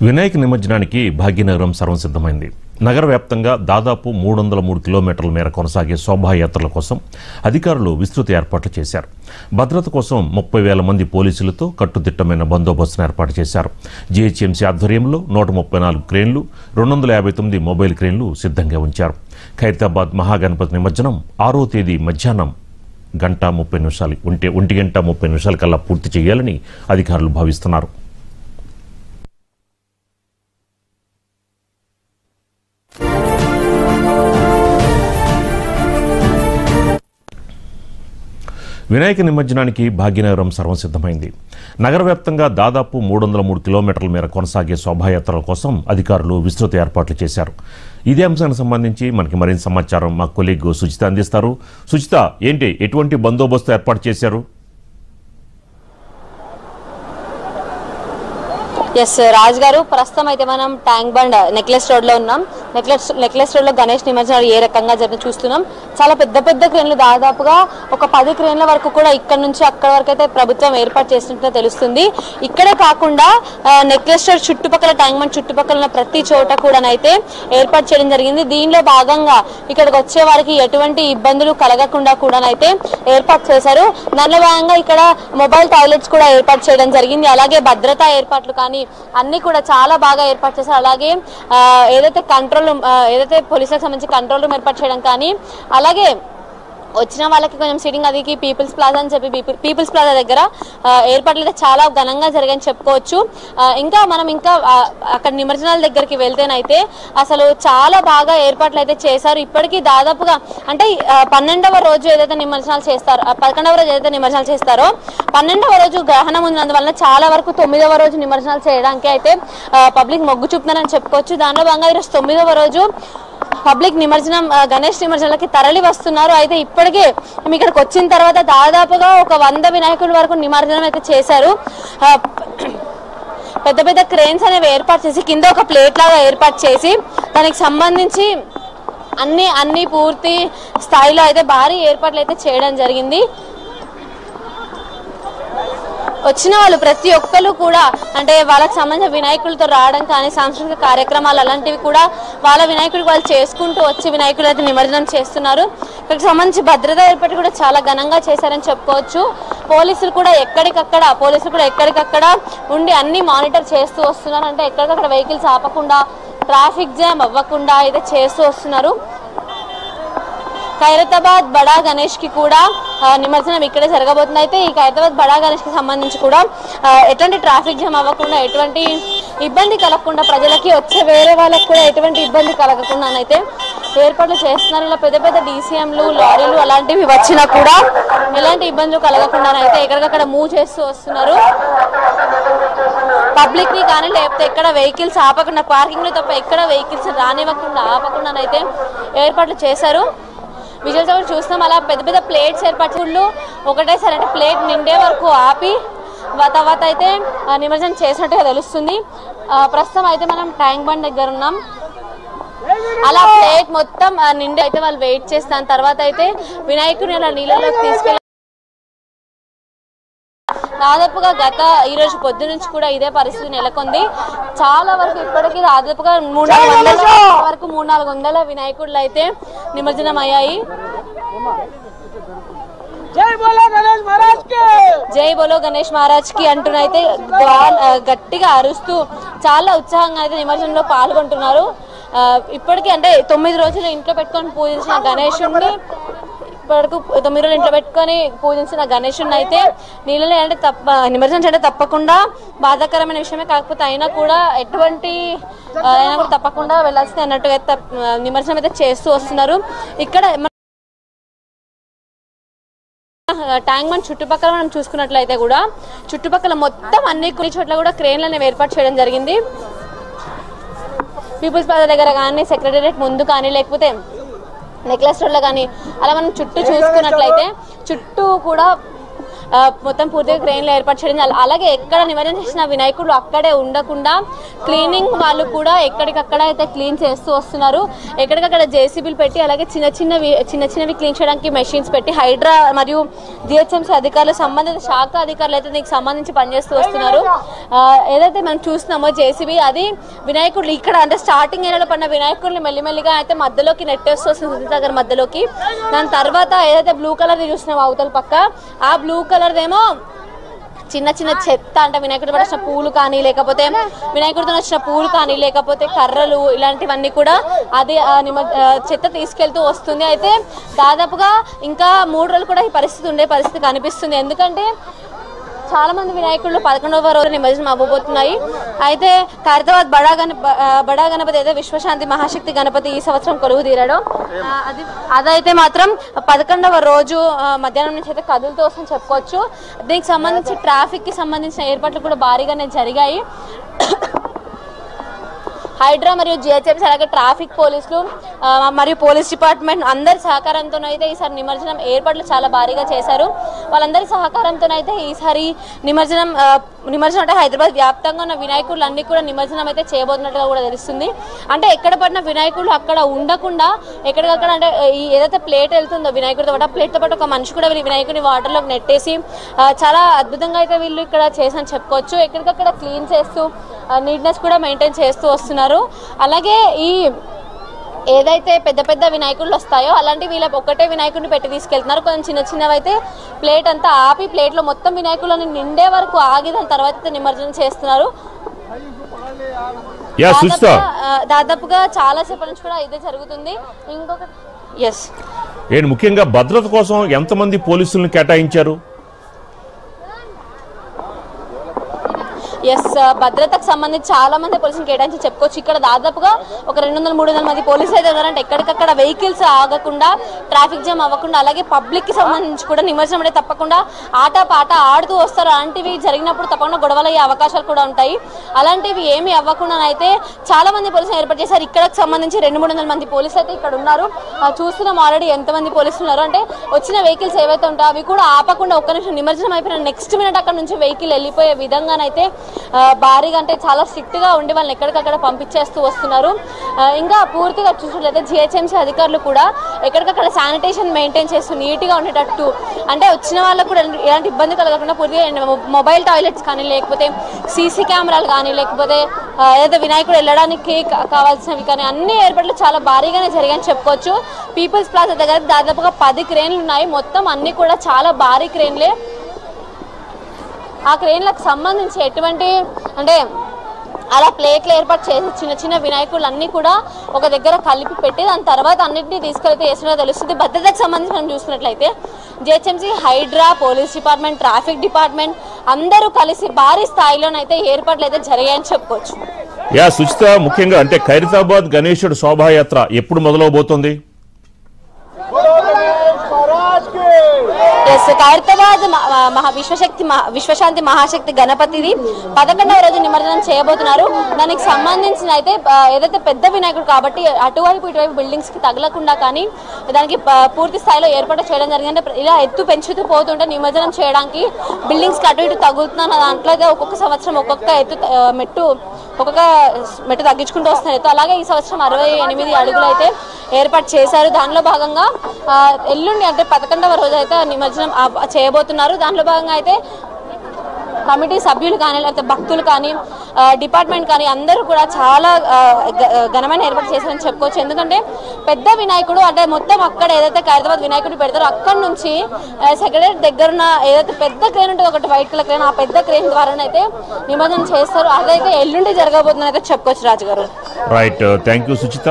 వినాయక నిమజ్జనానికి భాగ్యనగరం సర్వసిద్ధమైంది. నగర వ్యాప్తంగా దాదాపు 303 కిలోమీటర్ల మేర కొనసాగే శోభాయాత్రల కోసం అధికారులు విస్తృత ఏర్పాట్లు చేశారు. భద్రత కోసం 30,000 మంది పోలీసులతో కట్టుదిట్టమైన బందోబస్తును ఏర్పాటు చేశారు. జీహెచ్ఎంసీ ఆధ్వర్యంలో 134 క్రేన్లు, 259 మొబైల్ క్రేన్లు సిద్ధంగా ఉంచారు. ఖైరతాబాద్ మహాగణపతి నిమజ్జనం 6వ తేదీ మధ్యాహ్నం 1 గంట 30 నిమిషాల కల్లా పూర్తి చేయాలని అధికారులు భావిస్తున్నారు. వినాయక నిమజ్జనానికి భాగ్యనగరం సర్వసిద్ధమైంది. నగర వ్యాప్తంగా దాదాపు 303 కిలోమీటర్ల మేర కొనసాగే శోభాయాత్రల కోసం అధికారులు విస్తృత ఏర్పాట్లు చేశారు. ఇదే అంశానికి సంబంధించి మనకి మరింత సమాచారం మా కొలీగ్ సుచిత అందిస్తారు. సుచిత, ఎటువంటి బందోబస్తు ఏర్పాటు చేశారు? ఎస్ రాజ్ గారు, ప్రస్తుతం అయితే మనం ట్యాంక్ బండ్ నెక్లెస్ రోడ్ లో ఉన్నాం. నెక్లెస్ రోడ్ లో గణేష్ నిమజ్జనాలు ఏ రకంగా జరిగి చూస్తున్నాం. చాలా పెద్ద పెద్ద క్రేన్లు, దాదాపుగా ఒక 10 క్రేన్ల వరకు కూడా ఇక్కడ నుంచి అక్కడ వరకు అయితే ప్రభుత్వం ఏర్పాటు చేసినట్టు తెలుస్తుంది. ఇక్కడే కాకుండా నెక్లెస్ రోడ్ చుట్టుపక్కల, ట్యాంక్ బండ్ చుట్టుపక్కల ఉన్న ప్రతి చోట కూడానైతే ఏర్పాటు చేయడం జరిగింది. దీనిలో భాగంగా ఇక్కడికి వచ్చే వారికి ఎటువంటి ఇబ్బందులు కలగకుండా కూడానైతే ఏర్పాటు చేశారు. దానిలో భాగంగా ఇక్కడ మొబైల్ టాయిలెట్స్ కూడా ఏర్పాటు చేయడం జరిగింది. అలాగే భద్రతా ఏర్పాట్లు కానీ అన్ని కూడా చాలా బాగా ఏర్పాటు చేశారు. అలాగే ఏదైతే పోలీసులకు సంబంధించి కంట్రోల్ రూమ్ ఏర్పాటు చేయడం కానీ, అలాగే వచ్చిన వాళ్ళకి కొంచెం సిట్టింగ్ అదికి పీపుల్స్ ప్లాజా అని చెప్పి పీపుల్స్ ప్లాజా దగ్గర ఏర్పాట్లు అయితే చాలా ఘనంగా జరిగాయని చెప్పుకోవచ్చు. మనం అక్కడ నిమజ్జనాల దగ్గరికి వెళ్తేనైతే అసలు చాలా బాగా ఏర్పాట్లు అయితే చేశారు. ఇప్పటికీ దాదాపుగా అంటే 12వ రోజు ఏదైతే నిమజ్జనాలు చేస్తారో, 11వ రోజు ఏదైతే నిమజ్జనాలు చేస్తారో, 12వ రోజు గ్రహణం ఉన్నందువల్ల చాలా వరకు 9వ రోజు నిమజ్జనాలు చేయడానికి అయితే పబ్లిక్ మొగ్గు చూపుతున్నారని చెప్పుకోవచ్చు. దానిలో భాగంగా ఈరోజు 9వ రోజు పబ్లిక్ నిమజ్జనం, గణేష్ నిమజ్జనాలకి తరలి వస్తున్నారు. అయితే ఇప్పటికే ఇక్కడికి వచ్చిన తర్వాత దాదాపుగా ఒక 100 వినాయకుల వరకు నిమజ్జనం అయితే చేశారు. పెద్ద పెద్ద క్రేన్స్ అనేవి ఏర్పాటు చేసి కింద ఒక ప్లేట్ లాగా ఏర్పాటు చేసి దానికి సంబంధించి అన్ని పూర్తి స్థాయిలో అయితే భారీ ఏర్పాట్లు అయితే చేయడం జరిగింది. వచ్చిన వాళ్ళు ప్రతి ఒక్కరు కూడా అంటే వాళ్ళకి సంబంధించిన వినాయకులతో రావడం కానీ, సాంస్కృతిక కార్యక్రమాలు అలాంటివి కూడా వాళ్ళ వినాయకుడికి వాళ్ళు చేసుకుంటూ వచ్చి వినాయకులు అయితే నిమజ్జనం చేస్తున్నారు. ఇక్కడికి సంబంధించి భద్రతా ఏర్పాటు కూడా చాలా ఘనంగా చేశారని చెప్పుకోవచ్చు. పోలీసులు కూడా ఎక్కడికక్కడ ఉండి అన్ని మానిటర్ చేస్తూ వస్తున్నారు. అంటే ఎక్కడికక్కడ వెహికల్స్ ఆపకుండా, ట్రాఫిక్ జామ్ అవ్వకుండా అయితే చేస్తూ వస్తున్నారు. ఖైరతాబాద్ బడా గణేష్ కి కూడా నిమజ్జనం ఇక్కడే జరగబోతుంది. అయితే ఈ ఖైరతాబాద్ బడా గణేష్ కి సంబంధించి కూడా ఎటువంటి ట్రాఫిక్ జామ్ అవ్వకుండా, ఎటువంటి ఇబ్బంది కలగకుండా, ప్రజలకి వచ్చే వేరే వాళ్ళకి కూడా ఎటువంటి ఇబ్బంది కలగకుండా అయితే ఏర్పాట్లు చేస్తున్నారు. ఇలా పెద్ద పెద్ద డీసీఎంలు, లారీలు అలాంటివి వచ్చినా కూడా ఎలాంటి ఇబ్బందులు కలగకుండా అయితే ఎక్కడికక్కడ మూవ్ చేస్తూ వస్తున్నారు. పబ్లిక్ ని కానీ లేకపోతే ఎక్కడ వెహికల్స్ ఆపకుండా, పార్కింగ్ లో తప్ప ఎక్కడ వెహికల్స్ రానివ్వకుండా ఆపకుండానైతే ఏర్పాట్లు చేశారు. విజువల్స్ కూడా చూస్తాం. అలా పెద్ద పెద్ద ప్లేట్స్ ఏర్పాట్లు ఒకటేసారి అంటే ప్లేట్ నిండే వరకు ఆపి తర్వాత అయితే నిమజ్జనం చేసినట్టుగా తెలుస్తుంది. ప్రస్తుతం అయితే మనం ట్యాంక్ బండ్ దగ్గర ఉన్నాం. అలా ప్లేట్ మొత్తం నిండి అయితే వాళ్ళు వెయిట్ చేస్తాను. తర్వాత అయితే వినాయకుడిని అలా నీళ్ళలోకి తీసుకెళ్ళి దాదాపుగా ఈరోజు పొద్దు నుంచి కూడా ఇదే పరిస్థితి నెలకొంది. చాలా వరకు ఇప్పటికీ దాదాపుగా 300-400 వినాయకుళ్ళు అయితే నిమజ్జనం అయ్యాయి. జై బోలో గణేష్ మహారాజ్ కి అంటూనైతే గట్టిగా అరుస్తూ చాలా ఉత్సాహంగా అయితే నిమజ్జనంలో పాల్గొంటున్నారు. ఇప్పటికీ అంటే 9 రోజులు ఇంట్లో పెట్టుకొని పూజించిన గణేశుడిని ఇప్పటికు 9 రోజులు ఇంట్లో పెట్టుకొని పూజించిన గణేశుడిని అయితే నీళ్ళలో అంటే నిమజ్జనం చేయడం తప్పకుండా బాధాకరమైన విషయమే. కాకపోతే అయినా కూడా తప్పకుండా వెళ్ళాల్సింది అన్నట్టుగా నిమజ్జనం అయితే చేస్తూ వస్తున్నారు. ఇక్కడ ట్యాంక్ బండ్ చుట్టుపక్కల మనం చూసుకున్నట్లయితే కూడా చుట్టుపక్కల మొత్తం అన్ని చోట్ల కూడా క్రేన్లను ఏర్పాటు చేయడం జరిగింది. పీపుల్స్ ప్లాజా దగ్గర కానీ, సెక్రటేరియట్ ముందు కానీ, లేకపోతే నెక్లెస్ రోడ్లో కానీ అలా మనం చుట్టూ చూసుకున్నట్లయితే చుట్టూ కూడా మొత్తం పూర్తిగా క్రెయిన్లు ఏర్పాటు చేయడం, అలాగే ఎక్కడ నిమజ్జనం చేసిన వినాయకుడు అక్కడే ఉండకుండా క్లీనింగ్ వాళ్ళు కూడా ఎక్కడికక్కడ అయితే క్లీన్ చేస్తూ వస్తున్నారు. ఎక్కడికక్కడ జేసీబీలు పెట్టి అలాగే చిన్న చిన్నవి క్లీన్ చేయడానికి మెషిన్స్ పెట్టి హైడ్రా మరియు జిహెచ్ఎంసీ అధికారులు సంబంధిత శాఖ అధికారులు అయితే దీనికి సంబంధించి పనిచేస్తూ వస్తున్నారు. ఏదైతే మనం చూస్తున్నామో జేసీబీ అది వినాయకుడు ఇక్కడ అంటే స్టార్టింగ్ ఏరియాలో పడిన వినాయకుడిని మెల్లిమెల్లిగా అయితే మధ్యలోకి నెట్టేస్తూ వస్తుంది సునీత మధ్యలోకి. దాని తర్వాత ఏదైతే బ్లూ కలర్ చూసినామో అవతల పక్క ఆ బ్లూ కలర్ ఏమో చిన్న చెత్త అంటే వినాయకుడితో వచ్చిన పూలు కానీ లేకపోతే వినాయకుడితో వచ్చిన పూలు కానీ లేకపోతే కర్రలు ఇలాంటివన్నీ కూడా అది చెత్త తీసుకెళ్తూ వస్తుంది. అయితే దాదాపుగా ఇంకా 3 రోజులు కూడా ఈ పరిస్థితి కనిపిస్తుంది. ఎందుకంటే చాలా మంది వినాయకుళ్ళు 11వ రోజు నిమజ్జనం అవ్వబోతున్నాయి. అయితే ఖైరతాబాద్ బడా గణపతి అయితే విశ్వశాంతి మహాశక్తి గణపతి ఈ సంవత్సరం కొలువు తీరడం అదైతే మాత్రం 11వ రోజు మధ్యాహ్నం నుంచి అయితే కదులుతూ వస్తుందని చెప్పుకోవచ్చు. దీనికి సంబంధించి ట్రాఫిక్ కి సంబంధించిన ఏర్పాట్లు కూడా భారీగానే జరిగాయి. హైడ్రా మరియు జిహెచ్ఎంసీ అలాగే ట్రాఫిక్ పోలీసులు మరియు పోలీస్ డిపార్ట్మెంట్ అందరి సహకారంతోనైతే ఈసారి నిమజ్జనం ఏర్పాట్లు చాలా భారీగా చేశారు. వాళ్ళందరి సహకారంతోనైతే ఈసారి నిమజ్జనం అంటే హైదరాబాద్ వ్యాప్తంగా ఉన్న వినాయకులు అన్ని కూడా నిమజ్జనం అయితే చేయబోతున్నట్టుగా కూడా తెలుస్తుంది. అంటే ఎక్కడ పడిన వినాయకులు అక్కడ ఉండకుండా ఎక్కడికక్కడ అంటే ఏదైతే ప్లేట్ వెళ్తుందో వినాయకుడితో పాటు ఆ ప్లేట్తో పాటు ఒక మనిషి కూడా వినాయకుడిని వాటర్లోకి నెట్టేసి చాలా అద్భుతంగా అయితే వీళ్ళు ఇక్కడ చేసని చెప్పుకోవచ్చు. ఎక్కడికక్కడ క్లీన్ చేస్తూ నీట్నెస్ కూడా మెయింటైన్ చేస్తూ వస్తున్నారు. అలాగే ఈ ఏదైతే పెద్ద వినాయకులు వస్తాయో అలాంటి వీళ్ళ ఒక్కటే వినాయకుడిని పెట్టి తీసుకెళ్తున్నారు. కొంచెం చిన్నవి అయితే ప్లేట్ అంతా ఆపి ప్లేట్లో మొత్తం వినాయకులని నిండే వరకు ఆగి దాని తర్వాత నిమజ్జనం చేస్తున్నారు. దాదాపుగా చాలా సేపటి నుంచి కూడా ఇదే జరుగుతుంది. ఇంకొక ముఖ్యంగా భద్రత కోసం ఎంతమంది పోలీసులను కేటాయించారు? భద్రతకు సంబంధించి చాలా మంది పోలీసులు కేటాయించి చెప్పుకోవచ్చు. ఇక్కడ దాదాపుగా ఒక 200-300 మంది పోలీసులు అయితే ఉన్నారంటే ఎక్కడికక్కడ వెహికల్స్ ఆగకుండా ట్రాఫిక్ జామ్ అవ్వకుండా అలాగే పబ్లిక్ కి సంబంధించి కూడా నిమజ్జనం అంటే తప్పకుండా పాట ఆడుతూ వస్తారు. అలాంటివి జరిగినప్పుడు తప్పకుండా గొడవలు అయ్యే అవకాశాలు కూడా ఉంటాయి. అలాంటివి ఏమి అవ్వకుండా అయితే చాలా మంది పోలీసులు ఏర్పాటు చేశారు. ఇక్కడికి సంబంధించి 200-300 మంది పోలీసులు అయితే ఇక్కడ ఉన్నారు. చూస్తున్నాం ఆల్రెడీ ఎంతమంది పోలీసులు ఉన్నారు. అంటే వచ్చిన వెహికల్స్ ఏవైతే ఉంటాయో అవి కూడా ఆపకుండా ఒక్క నిమిషం నిమజ్జనం అయిపోయిన నెక్స్ట్ మినిట్ అక్కడ నుంచి వెహికల్ వెళ్ళిపోయే విధంగానైతే భారీగా అంటే చాలా స్ట్రిక్ట్ గా ఉండి వాళ్ళని ఎక్కడికక్కడ పంపించేస్తూ వస్తున్నారు. ఇంకా పూర్తిగా చూసినట్లయితే జిహెచ్ఎంసీ అధికారులు కూడా ఎక్కడికక్కడ శానిటేషన్ మెయింటైన్ చేస్తూ నీట్ గా ఉండేటట్టు అంటే వచ్చిన వాళ్ళకు కూడా ఎలాంటి ఇబ్బంది కలగకుండా పూర్తిగా మొబైల్ టాయిలెట్స్ కానీ లేకపోతే సీసీ కెమెరాలు కానీ లేకపోతే ఏదైతే వినాయకుడు వెళ్ళడానికి కావాల్సినవి కానీ అన్ని ఏర్పాట్లు చాలా భారీగానే జరిగాయని చెప్పుకోవచ్చు. పీపుల్స్ ప్లాజా దగ్గర దాదాపుగా 10 క్రేన్లు ఉన్నాయి. మొత్తం అన్ని కూడా చాలా భారీ క్రేన్లే. ఆ క్రేన్లకు సంబంధించి ఎటువంటి అంటే అలా ప్లేట్లు ఏర్పాటు చేసి చిన్న వినాయకులు అన్ని కూడా ఒక దగ్గర కలిపి పెట్టి దాని తర్వాత అన్నింటినీ తీసుకెళ్తే చేసినట్టు తెలుస్తుంది. భద్రతకు సంబంధించి మనం చూసినట్లయితే GHMC, Hydraa, police department, traffic department అందరూ కలిసి భారీ స్థాయిలోనైతే ఏర్పాట్లు అయితే జరిగాయని చెప్పుకోవచ్చు. సుచిత, ముఖ్యంగా అంటే ఖైరతాబాద్ గణేశుడు శోభాయాత్ర ఎప్పుడు మొదలవబోతోంది? ఖైరతాబాద్ విశ్వశాంతి మహాశక్తి గణపతిది 11వ రోజు నిమజ్జనం చేయబోతున్నారు. దానికి సంబంధించిన అయితే ఏదైతే పెద్ద వినాయకుడు కాబట్టి అటువైపు ఇటువైపు బిల్డింగ్స్ కి తగలకుండా కానీ దానికి పూర్తి స్థాయిలో ఏర్పాటు చేయడం జరిగింది. ఇలా ఎత్తు పెంచుతూ పోతుంటే నిమజ్జనం చేయడానికి బిల్డింగ్స్ కి అటు ఇటు తగులుతున్న దాంట్లో అయితే ఒక్కొక్క సంవత్సరం ఒక్కొక్క మెట్టు తగ్గించుకుంటూ వస్తున్నారు. అలాగే ఈ సంవత్సరం 68 అడుగులు అయితే ఏర్పాటు చేశారు. దానిలో భాగంగా ఎల్లుండి అంటే 11వ రోజు అయితే నిమజ్జనం చేయబోతున్నారు. దానిలో భాగంగా అయితే కమిటీ సభ్యులు కానీ లేకపోతే భక్తులు కానీ డిపార్ట్మెంట్ కానీ అందరూ కూడా చాలా ఘనమైన ఏర్పాటు చేశారని చెప్పుకోవచ్చు. ఎందుకంటే పెద్ద వినాయకుడు అంటే మొత్తం అక్కడ ఏదైతే ఖైరతాబాద్ వినాయకుడు పెడతారో అక్కడ నుంచి సెక్రటరీ దగ్గరున్న ఏదైతే పెద్ద క్రేన్ ఉంటుందో ఒకటి వైట్ కలర్ క్రేన్, ఆ పెద్ద క్రేన్ ద్వారానైతే నిమజ్జనం చేస్తారు. అదైతే ఎల్లుండి జరగబోతుందని అయితే చెప్పుకోవచ్చు. రాజు గారు, రైట్, థ్యాంక్ యూ సుచిత.